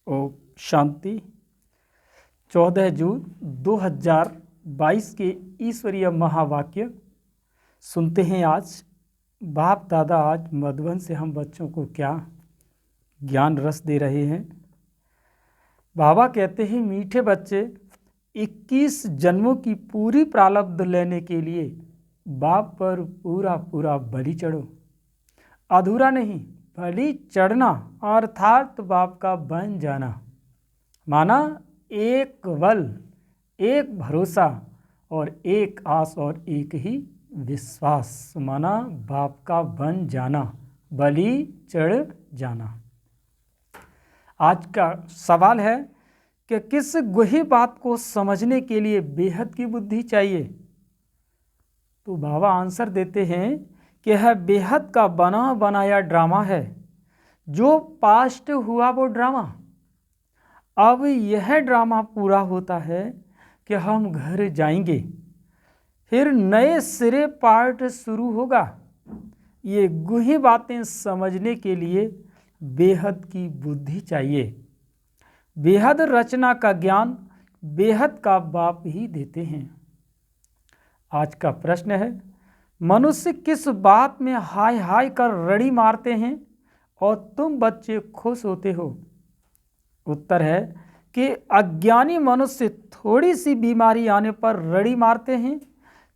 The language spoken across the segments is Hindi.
ओम शांति। 14 जून 2022 के ईश्वरीय महावाक्य सुनते हैं। आज बाप दादा आज मधुबन से हम बच्चों को क्या ज्ञान रस दे रहे हैं। बाबा कहते हैं, मीठे बच्चे 21 जन्मों की पूरी प्रारब्ध लेने के लिए बाप पर पूरा पूरा बलि चढ़ो। अधूरा नहीं, बलि चढ़ना अर्थात बाप का बन जाना, माना एक बल, एक भरोसा और एक आस और एक ही विश्वास, माना बाप का बन जाना, बलि चढ़ जाना। आज का सवाल है कि किस गुही बात को समझने के लिए बेहद की बुद्धि चाहिए। तो बाबा आंसर देते हैं कि यह बेहद का बना बनाया ड्रामा है। जो पास्ट हुआ वो ड्रामा, अब यह ड्रामा पूरा होता है कि हम घर जाएंगे, फिर नए सिरे पार्ट शुरू होगा। ये गुही बातें समझने के लिए बेहद की बुद्धि चाहिए। बेहद रचना का ज्ञान बेहद का बाप ही देते हैं। आज का प्रश्न है, मनुष्य किस बात में हाय हाय कर रड़ी मारते हैं और तुम बच्चे खुश होते हो? उत्तर है कि अज्ञानी मनुष्य थोड़ी सी बीमारी आने पर रड़ी मारते हैं,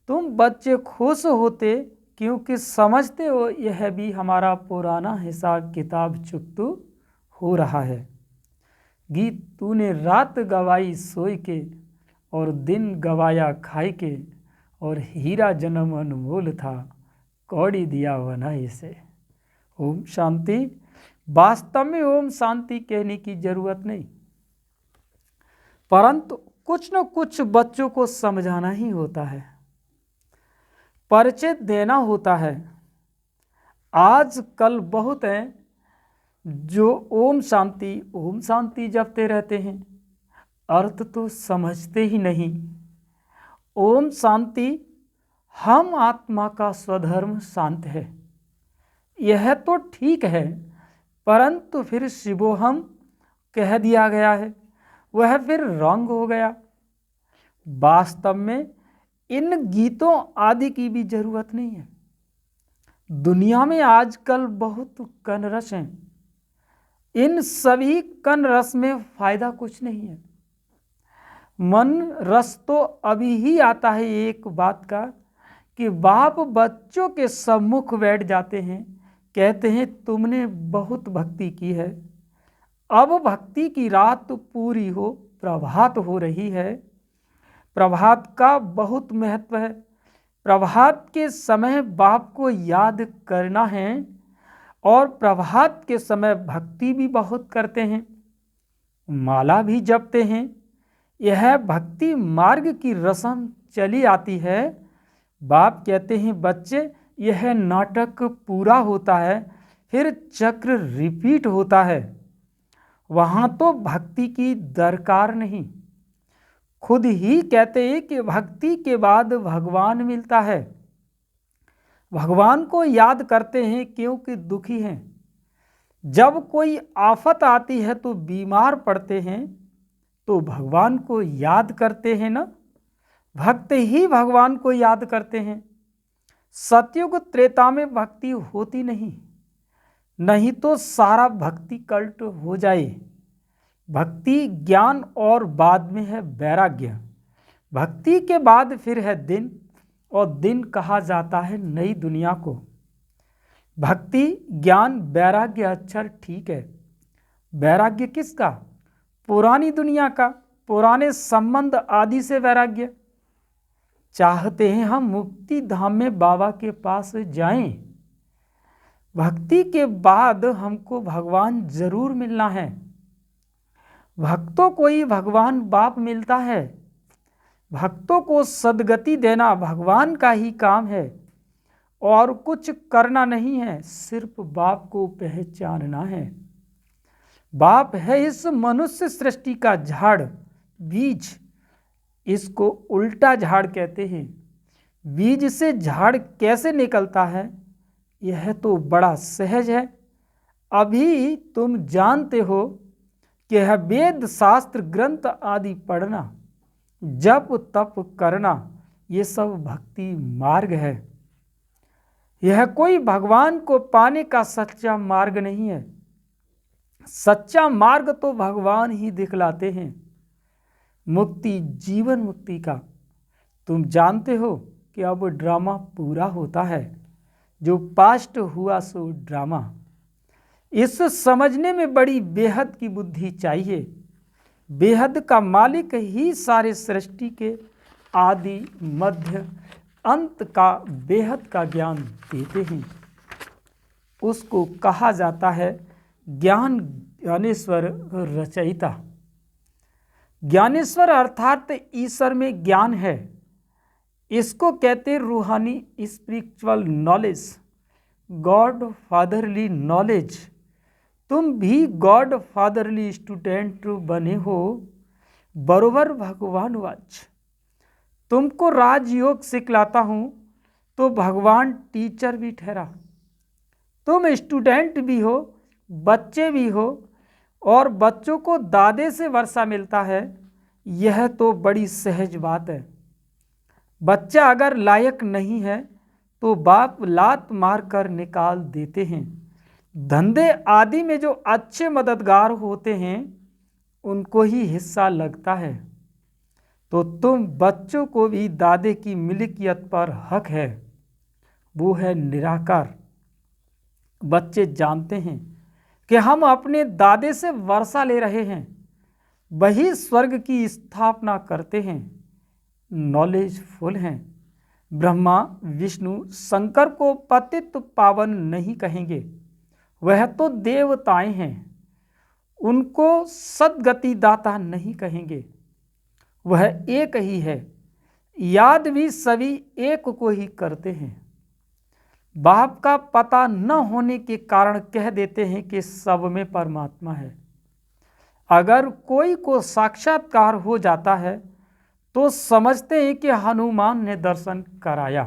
तुम बच्चे खुश होते क्योंकि समझते हो यह भी हमारा पुराना हिसाब किताब चुकतू हो रहा है। गीत तूने रात गवाई सोई के और दिन गवाया खाई के, और हीरा जन्म अनमोल था कौड़ी दिया बनाई से। ओम शांति। वास्तव में ओम शांति कहने की जरूरत नहीं, परंतु कुछ न कुछ बच्चों को समझाना ही होता है, परिचय देना होता है। आज कल बहुत हैं जो ओम शांति जपते रहते हैं, अर्थ तो समझते ही नहीं। ओम शांति हम आत्मा का स्वधर्म शांत है, यह तो ठीक है, परंतु फिर शिवोहम कह दिया गया है, वह फिर रंग हो गया। वास्तव में इन गीतों आदि की भी जरूरत नहीं है। दुनिया में आजकल बहुत कनरस हैं, इन सभी कन रस में फायदा कुछ नहीं है। मन रस तो अभी ही आता है एक बात का कि बाप बच्चों के सम्मुख बैठ जाते हैं, कहते हैं तुमने बहुत भक्ति की है, अब भक्ति की रात पूरी हो, प्रभात हो रही है। प्रभात का बहुत महत्व है। प्रभात के समय बाप को याद करना है और प्रभात के समय भक्ति भी बहुत करते हैं, माला भी जपते हैं। यह भक्ति मार्ग की रस्म चली आती है। बाप कहते हैं बच्चे यह नाटक पूरा होता है, फिर चक्र रिपीट होता है। वहाँ तो भक्ति की दरकार नहीं, खुद ही कहते हैं कि भक्ति के बाद भगवान मिलता है। भगवान को याद करते हैं क्योंकि दुखी हैं। जब कोई आफत आती है तो बीमार पड़ते हैं तो भगवान को याद करते हैं ना, भक्त ही भगवान को याद करते हैं। सतयुग त्रेता में भक्ति होती नहीं, नहीं तो सारा भक्ति कल्ट हो जाए। भक्ति ज्ञान और बाद में है वैराग्य। भक्ति के बाद फिर है दिन, और दिन कहा जाता है नई दुनिया को। भक्ति ज्ञान वैराग्य अक्षर ठीक है। वैराग्य किसका? पुरानी दुनिया का, पुराने संबंध आदि से वैराग्य। चाहते हैं हम मुक्ति धाम में बाबा के पास जाएं। भक्ति के बाद हमको भगवान जरूर मिलना है। भक्तों को ही भगवान बाप मिलता है। भक्तों को सद्गति देना भगवान का ही काम है और कुछ करना नहीं है, सिर्फ बाप को पहचानना है। बाप है इस मनुष्य सृष्टि का झाड़, बीज। इसको उल्टा झाड़ कहते हैं। बीज से झाड़ कैसे निकलता है यह तो बड़ा सहज है। अभी तुम जानते हो कि यह वेद शास्त्र ग्रंथ आदि पढ़ना, जप तप करना, ये सब भक्ति मार्ग है। यह कोई भगवान को पाने का सच्चा मार्ग नहीं है। सच्चा मार्ग तो भगवान ही दिखलाते हैं, मुक्ति, जीवन मुक्ति का। तुम जानते हो कि अब ड्रामा पूरा होता है, जो पास्ट हुआ सो ड्रामा। इस समझने में बड़ी बेहद की बुद्धि चाहिए। बेहद का मालिक ही सारे सृष्टि के आदि मध्य अंत का बेहद का ज्ञान देते हैं। उसको कहा जाता है ज्ञान ज्ञानेश्वर रचयिता। ज्ञानेश्वर अर्थात ईश्वर में ज्ञान है। इसको कहते रूहानी spiritual knowledge, God fatherly knowledge. तुम भी गॉड फादरली स्टूडेंट बने हो, बरोबर भगवान वाच। तुमको राजयोग सिखलाता हूँ तो भगवान टीचर भी ठहरा। तुम स्टूडेंट भी हो, बच्चे भी हो, और बच्चों को दादे से वर्षा मिलता है, यह तो बड़ी सहज बात है। बच्चा अगर लायक नहीं है तो बाप लात मार कर निकाल देते हैं। धंधे आदि में जो अच्छे मददगार होते हैं उनको ही हिस्सा लगता है। तो तुम बच्चों को भी दादे की मिल्कियत पर हक है, वो है निराकार। बच्चे जानते हैं कि हम अपने दादे से वर्षा ले रहे हैं, वही स्वर्ग की स्थापना करते हैं, नॉलेजफुल हैं। ब्रह्मा विष्णु शंकर को पतित पावन नहीं कहेंगे, वह तो देवताएं हैं। उनको सद्गति दाता नहीं कहेंगे, वह एक ही है। याद भी सभी एक को ही करते हैं। बाप का पता न होने के कारण कह देते हैं कि सब में परमात्मा है। अगर कोई को साक्षात्कार हो जाता है तो समझते हैं कि हनुमान ने दर्शन कराया।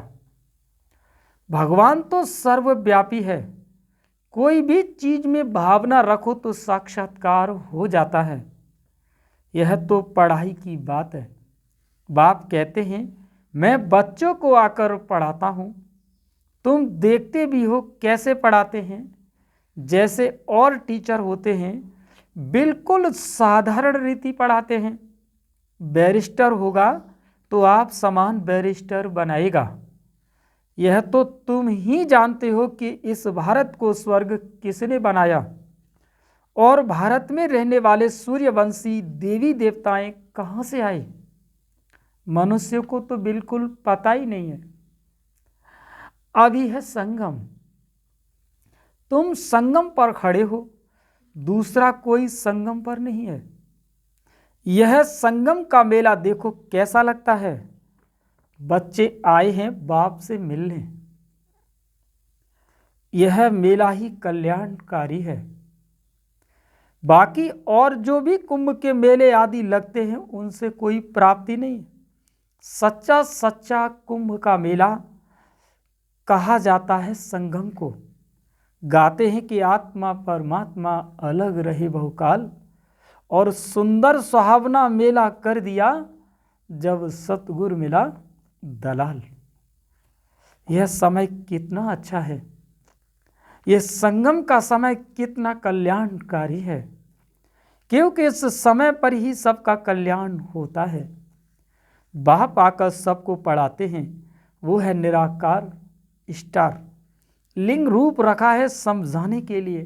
भगवान तो सर्वव्यापी है। कोई भी चीज में भावना रखो तो साक्षात्कार हो जाता है। यह तो पढ़ाई की बात है। बाप कहते हैं मैं बच्चों को आकर पढ़ाता हूँ। तुम देखते भी हो कैसे पढ़ाते हैं। जैसे और टीचर होते हैं बिल्कुल साधारण रीति पढ़ाते हैं। बैरिस्टर होगा तो आप समान बैरिस्टर बनाएगा। यह तो तुम ही जानते हो कि इस भारत को स्वर्ग किसने बनाया, और भारत में रहने वाले सूर्यवंशी देवी देवताएं कहाँ से आए। मनुष्य को तो बिल्कुल पता ही नहीं है। अभी है संगम, तुम संगम पर खड़े हो, दूसरा कोई संगम पर नहीं है। यह संगम का मेला देखो कैसा लगता है। बच्चे आए हैं बाप से मिलने। यह मेला ही कल्याणकारी है। बाकी और जो भी कुंभ के मेले आदि लगते हैं उनसे कोई प्राप्ति नहीं। सच्चा सच्चा कुंभ का मेला कहा जाता है संगम को। गाते हैं कि आत्मा परमात्मा अलग रहे बहुकाल, और सुंदर सुहावना मेला कर दिया जब सतगुरु मिला दलाल। यह समय कितना अच्छा है। यह संगम का समय कितना कल्याणकारी है, क्योंकि इस समय पर ही सबका कल्याण होता है। बाप आकर सबको पढ़ाते हैं। वो है निराकार स्टार। लिंग रूप रखा है समझाने के लिए।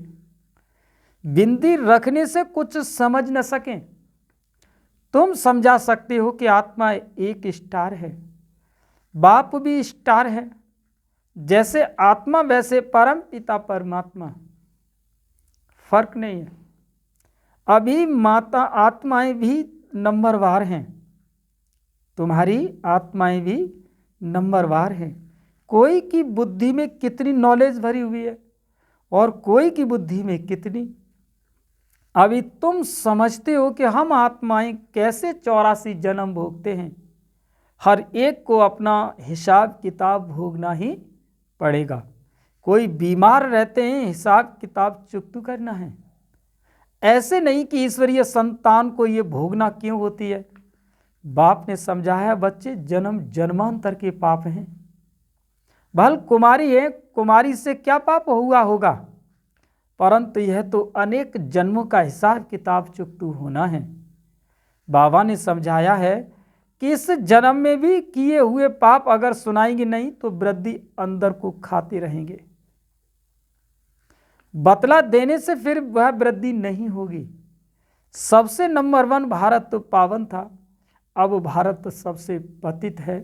बिंदी रखने से कुछ समझ न सकें। तुम समझा सकते हो कि आत्मा एक स्टार है, बाप भी स्टार है। जैसे आत्मा वैसे परम पिता परमात्मा, फर्क नहीं है। अभी माता आत्माएं भी नंबरवार हैं, तुम्हारी आत्माएं भी नंबरवार हैं। कोई की बुद्धि में कितनी नॉलेज भरी हुई है और कोई की बुद्धि में कितनी। अभी तुम समझते हो कि हम आत्माएं कैसे 84 जन्म भोगते हैं। हर एक को अपना हिसाब किताब भोगना ही पड़ेगा। कोई बीमार रहते हैं, हिसाब किताब चुकता करना है। ऐसे नहीं कि ईश्वरीय संतान को ये भोगना क्यों होती है। बाप ने समझाया, बच्चे जन्म जन्मांतर के पाप हैं। भल कुमारी है, कुमारी से क्या पाप हुआ होगा, परंतु यह तो अनेक जन्मों का हिसाब किताब चुकतू होना है। बाबा ने समझाया है कि इस जन्म में भी किए हुए पाप अगर सुनाएंगे नहीं तो वृद्धि अंदर को खाते रहेंगे। बतला देने से फिर वह वृद्धि नहीं होगी। सबसे नंबर 1 भारत तो पावन था, अब भारत सबसे पतित है,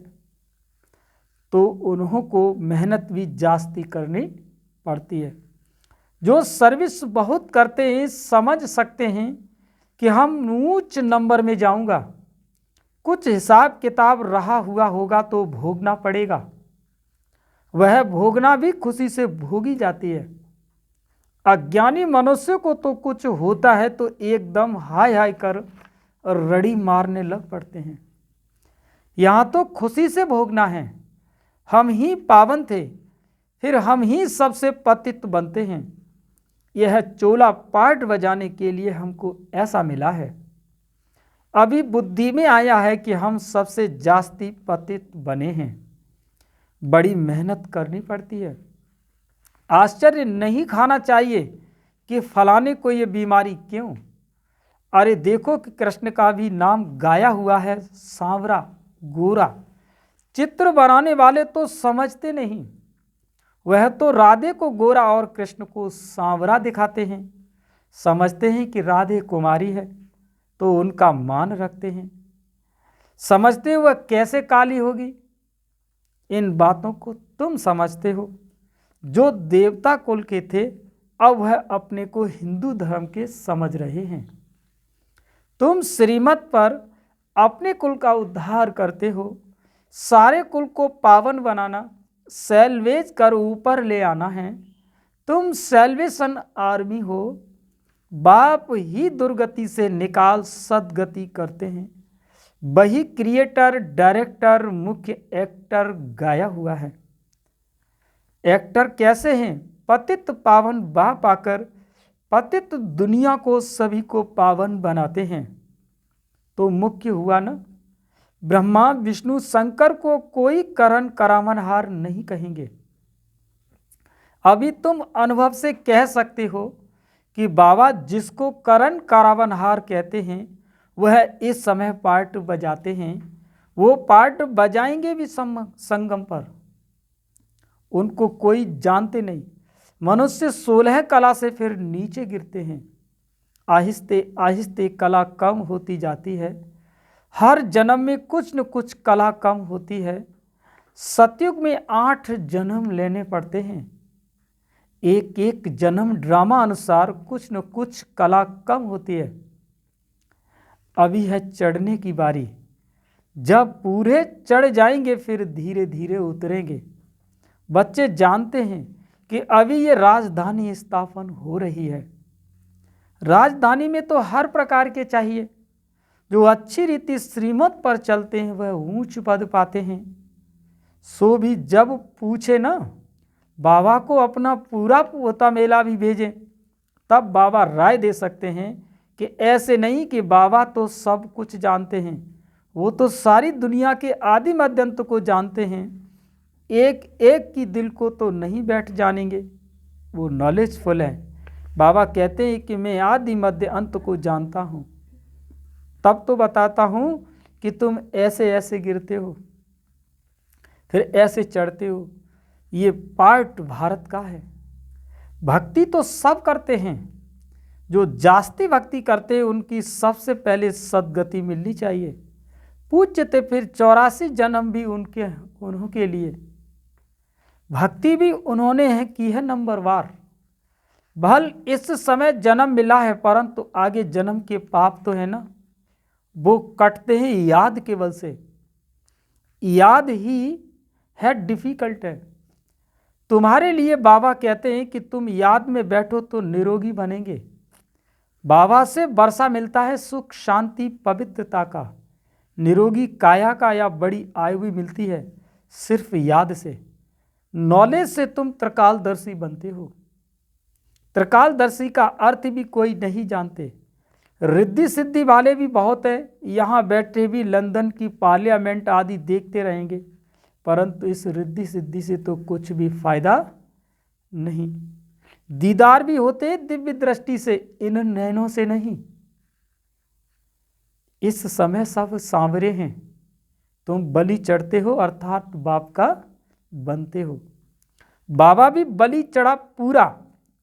तो उन्हों को मेहनत भी जास्ती करनी पड़ती है। जो सर्विस बहुत करते हैं समझ सकते हैं कि हम ऊंच नंबर में जाऊंगा, कुछ हिसाब किताब रहा हुआ होगा तो भोगना पड़ेगा। वह भोगना भी खुशी से भोगी जाती है। अज्ञानी मनुष्य को तो कुछ होता है तो एकदम हाय हाय कर रड़ी मारने लग पड़ते हैं। यहाँ तो खुशी से भोगना है। हम ही पावन थे, फिर हम ही सबसे पतित बनते हैं। यह चोला पाट बजाने के लिए हमको ऐसा मिला है। अभी बुद्धि में आया है कि हम सबसे जास्ती पतित बने हैं। बड़ी मेहनत करनी पड़ती है। आश्चर्य नहीं खाना चाहिए कि फलाने को ये बीमारी क्यों। अरे देखो कि कृष्ण का भी नाम गाया हुआ है, सांवरा गोरा। चित्र बनाने वाले तो समझते नहीं, वह तो राधे को गोरा और कृष्ण को सांवरा दिखाते हैं। समझते हैं कि राधे कुमारी है तो उनका मान रखते हैं। समझते हो वह कैसे काली होगी। इन बातों को तुम समझते हो। जो देवता कुल के थे अब वह अपने को हिंदू धर्म के समझ रहे हैं। तुम श्रीमत पर अपने कुल का उद्धार करते हो। सारे कुल को पावन बनाना, सैल्वेज कर ऊपर ले आना है। तुम सैल्वेशन आर्मी हो। बाप ही दुर्गति से निकाल सदगति करते हैं। वही क्रिएटर, डायरेक्टर, मुख्य एक्टर गाया हुआ है। एक्टर कैसे हैं? पतित पावन बाप आकर पतित दुनिया को सभी को पावन बनाते हैं। तो मुख्य हुआ ना। ब्रह्मा विष्णु शंकर को कोई करण करावनहार नहीं कहेंगे। अभी तुम अनुभव से कह सकते हो कि बाबा जिसको करण करावनहार कहते हैं वह इस समय पार्ट बजाते हैं। वो पार्ट बजाएंगे भी संगम पर। उनको कोई जानते नहीं। मनुष्य 16 कला से फिर नीचे गिरते हैं। आहिस्ते आहिस्ते कला कम होती जाती है। हर जन्म में कुछ न कुछ कला कम होती है। सतयुग में 8 जन्म लेने पड़ते हैं। एक एक जन्म ड्रामा अनुसार कुछ न कुछ कला कम होती है। अभी है चढ़ने की बारी। जब पूरे चढ़ जाएंगे फिर धीरे धीरे उतरेंगे। बच्चे जानते हैं कि अभी ये राजधानी स्थापन हो रही है। राजधानी में तो हर प्रकार के चाहिए। जो अच्छी रीति श्रीमत पर चलते हैं वह ऊंच पद पाते हैं। सो भी जब पूछे ना बाबा को अपना पूरा पोता मेला भी भेजें, तब बाबा राय दे सकते हैं कि ऐसे नहीं कि बाबा तो सब कुछ जानते हैं। वो तो सारी दुनिया के आदि मध्य अंत को जानते हैं। एक एक की दिल को तो नहीं बैठ जानेंगे। वो नॉलेजफुल है। बाबा कहते हैं कि मैं आदि मध्य अंत को जानता हूँ। तब तो बताता हूँ कि तुम ऐसे ऐसे गिरते हो फिर ऐसे चढ़ते हो। ये पार्ट भारत का है। भक्ति तो सब करते हैं। जो जास्ती भक्ति करते हैं उनकी सबसे पहले सदगति मिलनी चाहिए। पूज्य थे फिर 84 जन्म भी उन्हों के लिए। भक्ति भी उन्होंने है की है नंबरवार। भल इस समय जन्म मिला है परंतु आगे जन्म के पाप तो है ना, वो कटते हैं याद के बल से। याद ही है डिफिकल्ट है। तुम्हारे लिए बाबा कहते हैं कि तुम याद में बैठो तो निरोगी बनेंगे। बाबा से वर्षा मिलता है सुख शांति पवित्रता का। निरोगी काया का या बड़ी आयु भी मिलती है सिर्फ याद से। नॉलेज से तुम त्रिकालदर्शी बनते हो। त्रिकालदर्शी का अर्थ भी कोई नहीं जानते। रिद्धि सिद्धि वाले भी बहुत है, यहाँ बैठे भी लंदन की पार्लियामेंट आदि देखते रहेंगे, परंतु इस रिद्धि सिद्धि से तो कुछ भी फायदा नहीं। दीदार भी होते दिव्य दृष्टि से, इन नैनों से नहीं। इस समय सब सांवरे हैं, तुम बलि चढ़ते हो अर्थात बाप का बनते हो। बाबा भी बलि चढ़ा पूरा,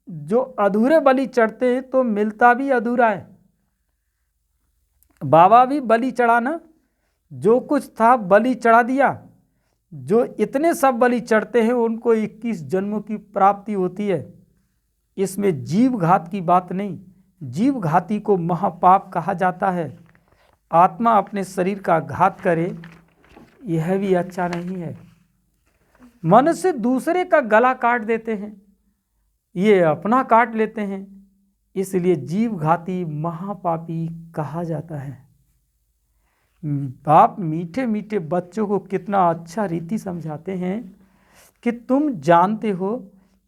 जो अधूरे बलि चढ़ते हैं तो मिलता भी अधूरा है। बाबा भी बलि चढ़ा ना, जो कुछ था बलि चढ़ा दिया। जो इतने सब बलि चढ़ते हैं उनको 21 जन्मों की प्राप्ति होती है। इसमें जीव घात की बात नहीं, जीव घाती को महापाप कहा जाता है। आत्मा अपने शरीर का घात करे यह भी अच्छा नहीं है। मनुष्य दूसरे का गला काट देते हैं, ये अपना काट लेते हैं, इसलिए जीव घाती महापापी कहा जाता है। बाप मीठे मीठे बच्चों को कितना अच्छा रीति समझाते हैं कि तुम जानते हो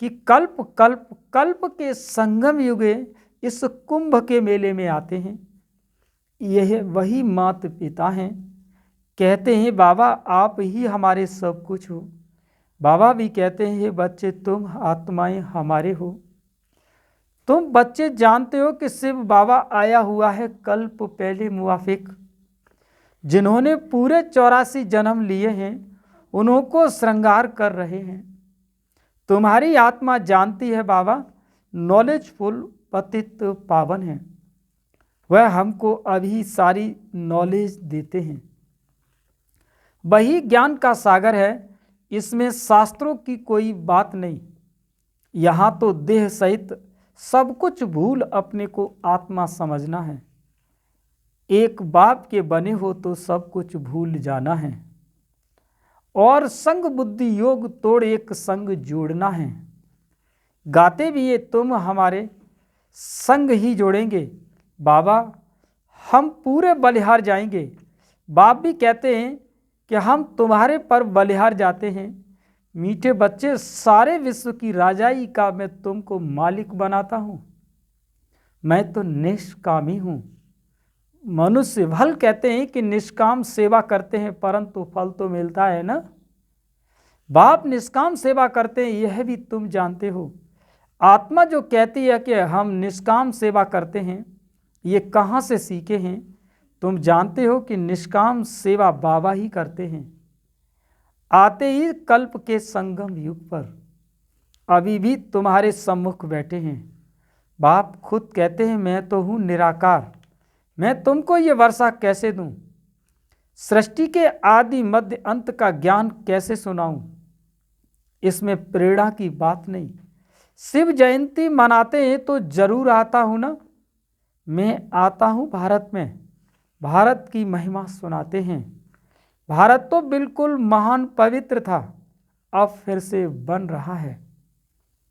कि कल्प कल्प कल्प के संगम युगे इस कुंभ के मेले में आते हैं। यह वही माता पिता हैं, कहते हैं बाबा आप ही हमारे सब कुछ हो। बाबा भी कहते हैं हे बच्चे तुम आत्माएं हमारे हो। तुम बच्चे जानते हो कि शिव बाबा आया हुआ है कल्प पहले मुआफिक। जिन्होंने पूरे 84 जन्म लिए हैं उन्हों को श्रृंगार कर रहे हैं। तुम्हारी आत्मा जानती है बाबा नॉलेजफुल पतित पावन है, वह हमको अभी सारी नॉलेज देते हैं। वही ज्ञान का सागर है, इसमें शास्त्रों की कोई बात नहीं। यहाँ तो देह सहित सब कुछ भूल अपने को आत्मा समझना है। एक बाप के बने हो तो सब कुछ भूल जाना है, और संग बुद्धि योग तोड़ एक संग जोड़ना है। गाते भी ये तुम हमारे संग ही जोड़ेंगे बाबा, हम पूरे बलिहार जाएंगे। बाप भी कहते हैं कि हम तुम्हारे पर बलिहार जाते हैं। मीठे बच्चे सारे विश्व की राजाई का मैं तुमको मालिक बनाता हूँ। मैं तो निष्कामी हूँ। मनुष्य भल कहते हैं कि निष्काम सेवा करते हैं, परंतु फल तो मिलता है ना। बाप निष्काम सेवा करते हैं यह भी तुम जानते हो। आत्मा जो कहती है कि हम निष्काम सेवा करते हैं, ये कहाँ से सीखे हैं? तुम जानते हो कि निष्काम सेवा बाबा ही करते हैं। आते ही कल्प के संगम युग पर अभी भी तुम्हारे सम्मुख बैठे हैं। बाप खुद कहते हैं मैं तो हूँ निराकार, मैं तुमको ये वर्षा कैसे दूं? सृष्टि के आदि मध्य अंत का ज्ञान कैसे सुनाऊं? इसमें प्रेरणा की बात नहीं। शिव जयंती मनाते हैं तो जरूर आता हूँ ना। मैं आता हूँ भारत में, भारत की महिमा सुनाते हैं। भारत तो बिल्कुल महान पवित्र था, अब फिर से बन रहा है।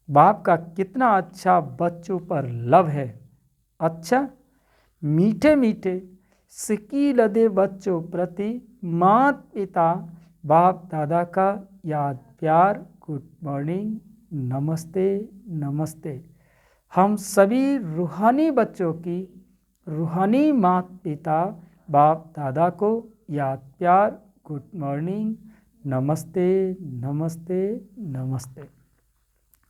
बाप का कितना अच्छा बच्चों पर लव है। अच्छा मीठे मीठे सिकी लदे बच्चों प्रति मात पिता बाप दादा का याद प्यार गुड मॉर्निंग नमस्ते नमस्ते। हम सभी रूहानी बच्चों की रूहानी मात पिता बाप दादा को याद प्यार गुड मॉर्निंग नमस्ते नमस्ते नमस्ते।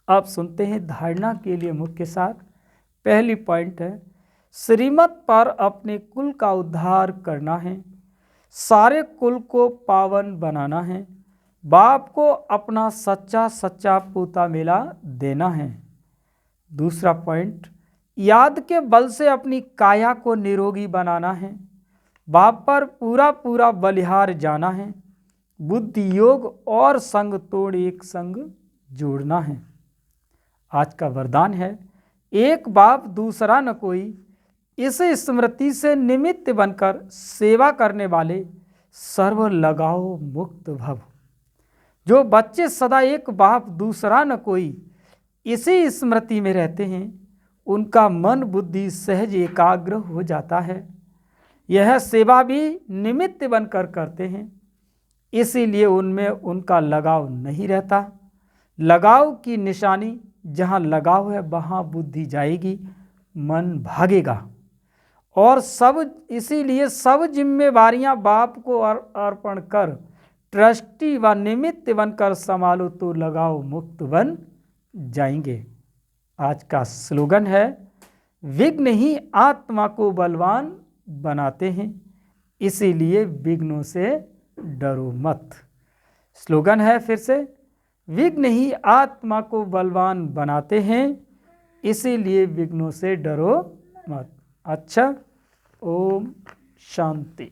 अब सुनते हैं धारणा के लिए मुख्य सार। पहली पॉइंट है श्रीमत पर अपने कुल का उद्धार करना है, सारे कुल को पावन बनाना है, बाप को अपना सच्चा सच्चा पोता मिला देना है। दूसरा पॉइंट याद के बल से अपनी काया को निरोगी बनाना है, बाप पर पूरा पूरा बलिहार जाना है, बुद्धि योग और संग तोड़ एक संग जोड़ना है। आज का वरदान है एक बाप दूसरा न कोई, इस स्मृति से निमित्त बनकर सेवा करने वाले सर्व लगाओ मुक्त भव। जो बच्चे सदा एक बाप दूसरा न कोई इसी स्मृति में रहते हैं, उनका मन बुद्धि सहज एकाग्र हो जाता है। यह सेवा भी निमित्त बनकर करते हैं, इसीलिए उनमें उनका लगाव नहीं रहता। लगाव की निशानी जहाँ लगाव है वहाँ बुद्धि जाएगी, मन भागेगा। और सब इसीलिए सब जिम्मेवारियां बाप को अर्पण कर ट्रस्टी व निमित्त बनकर संभालो तो लगाव मुक्त बन जाएंगे। आज का स्लोगन है, विघ्न ही आत्मा को बलवान बनाते हैं, इसीलिए विघ्नों से डरो मत। स्लोगन है फिर से, विघ्न ही आत्मा को बलवान बनाते हैं, इसीलिए विघ्नों से डरो मत। अच्छा, ओम शांति।